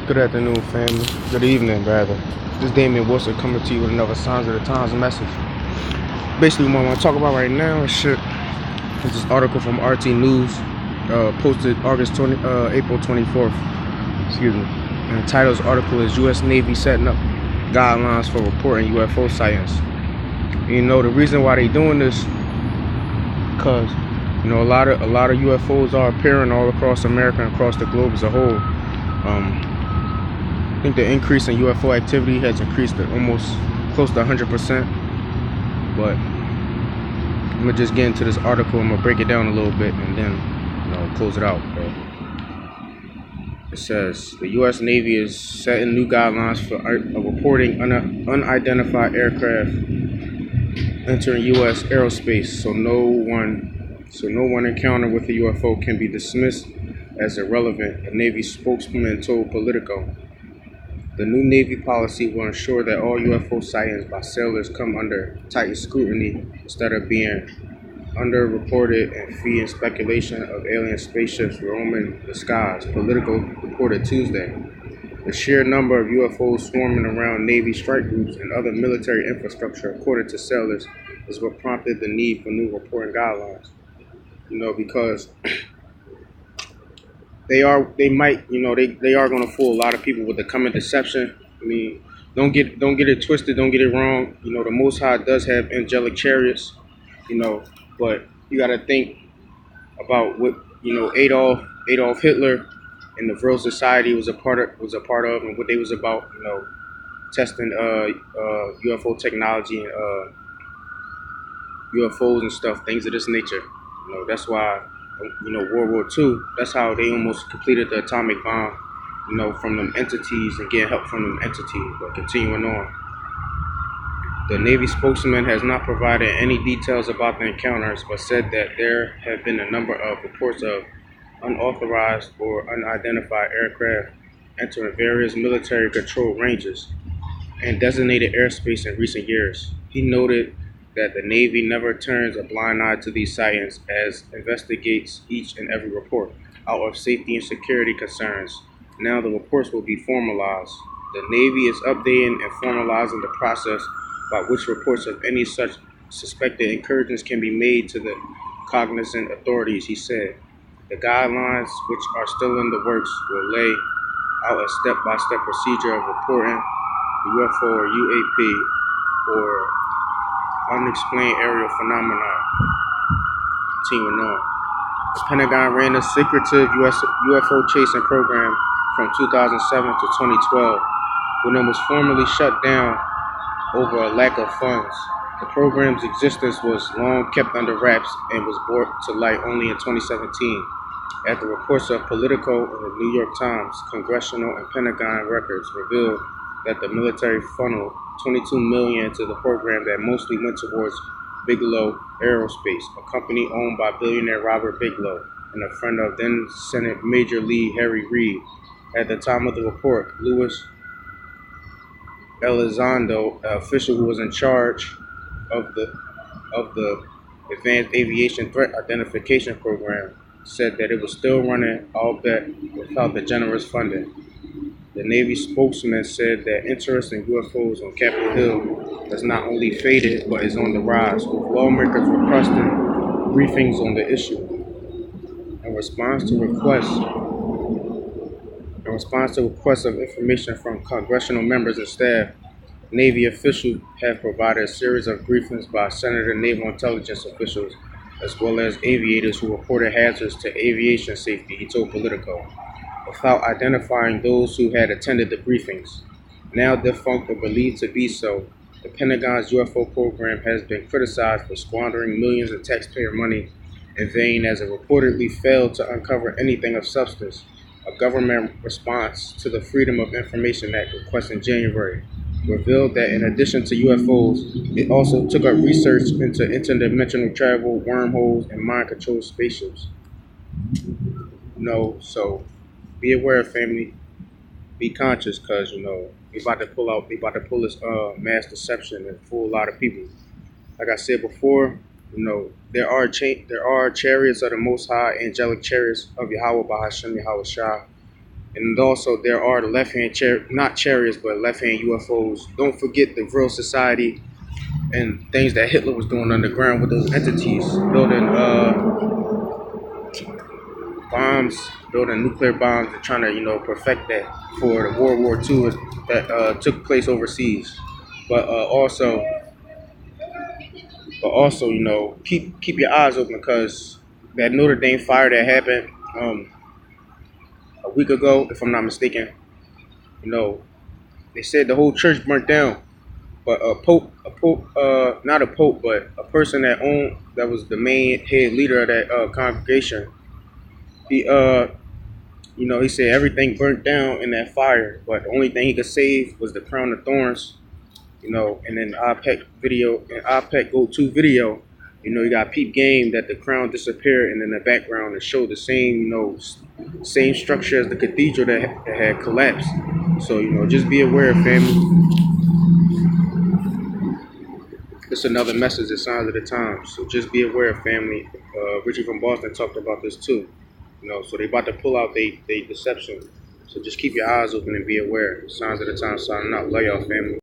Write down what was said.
Good afternoon, family. Good evening, rather. This is Damian Wilson coming to you with another Signs of the Times message. Basically, what I want to talk about right now is this article from RT News, posted April 24th. Excuse me. And the title of the article is U.S. Navy setting up guidelines for reporting UFO sightings. You know, the reason why they doing this, because a lot of UFOs are appearing all across America and across the globe as a whole. I think the increase in UFO activity has increased to almost close to 100%. But I'm gonna just get into this article. I'm gonna break it down a little bit and then close it out. It says the U.S. Navy is setting new guidelines for reporting unidentified aircraft entering U.S. aerospace, so no one encounter with a UFO can be dismissed as irrelevant, a Navy spokesman told Politico. The new Navy policy will ensure that all UFO sightings by sailors come under tight scrutiny instead of being underreported and feeding speculation of alien spaceships roaming the skies, Politico reported Tuesday. The sheer number of UFOs swarming around Navy strike groups and other military infrastructure, according to sailors, is what prompted the need for new reporting guidelines. Because they are going to fool a lot of people with the coming deception. I mean, don't get it twisted, don't get it wrong. The Most High does have angelic chariots, but you got to think about what Adolf Hitler and the Vril Society was a part of, and what they was about. Testing UFO technology and UFOs and stuff, things of this nature. That's why. World War II, that's how they almost completed the atomic bomb, from them entities and getting help from them entities. But continuing on, the Navy spokesman has not provided any details about the encounters, but said that there have been a number of reports of unauthorized or unidentified aircraft entering various military control ranges and designated airspace in recent years. He noted that the Navy never turns a blind eye to these sightings, as investigates each and every report out of safety and security concerns. Now the reports will be formalized. The Navy is updating and formalizing the process by which reports of any such suspected incursions can be made to the cognizant authorities, he said. The guidelines, which are still in the works, will lay out a step-by-step procedure of reporting UFO or UAP or unexplained aerial phenomena. Continuing on. The Pentagon ran a secretive UFO chasing program from 2007 to 2012 when it was formally shut down over a lack of funds. The program's existence was long kept under wraps and was brought to light only in 2017 after reports of Politico and the New York Times, congressional and Pentagon records revealed that the military funneled $22 million into the program that mostly went towards Bigelow Aerospace, a company owned by billionaire Robert Bigelow and a friend of then Senate Major League Harry Reid. At the time of the report, Louis Elizondo, an official who was in charge of the Advanced Aviation Threat Identification Program, said that it was still running, albeit without the generous funding. The Navy spokesman said that interest in UFOs on Capitol Hill has not only faded, but is on the rise, with lawmakers requesting briefings on the issue. In response to requests of information from congressional members and staff, Navy officials have provided a series of briefings by Senate naval intelligence officials, as well as aviators who reported hazards to aviation safety, he told Politico, without identifying those who had attended the briefings. Now defunct or believed to be so, the Pentagon's UFO program has been criticized for squandering millions of taxpayer money in vain, as it reportedly failed to uncover anything of substance. A government response to the Freedom of Information Act request in January revealed that in addition to UFOs, it also took up research into interdimensional travel, wormholes, and mind-controlled spaceships. So be aware, family. Be conscious, cause we about to pull this mass deception and fool a lot of people. Like I said before, there are chariots of the Most High, angelic chariots of Yahweh Bahashem Yahweh Shah. And also there are the left-hand not chariots, but left-hand UFOs. Don't forget the Vril Society and things that Hitler was doing underground with those entities, building bombs, building nuclear bombs, and trying to perfect that for the World War II that took place overseas. But also, keep your eyes open because that Notre Dame fire that happened a week ago, if I'm not mistaken, you know, they said the whole church burnt down. But not a pope, but a person that was the main head leader of that congregation. He, he said everything burnt down in that fire, but the only thing he could save was the crown of thorns. And then IPEC Go To video, you got peep game that the crown disappeared, and in the background it showed the same, same structure as the cathedral that had collapsed. So, just be aware, family. It's another message at Signs of the Times. So just be aware, family. Richie from Boston talked about this too. So they about to pull out they deception. So just keep your eyes open and be aware. Signs of the Times signing out. Love y'all, family.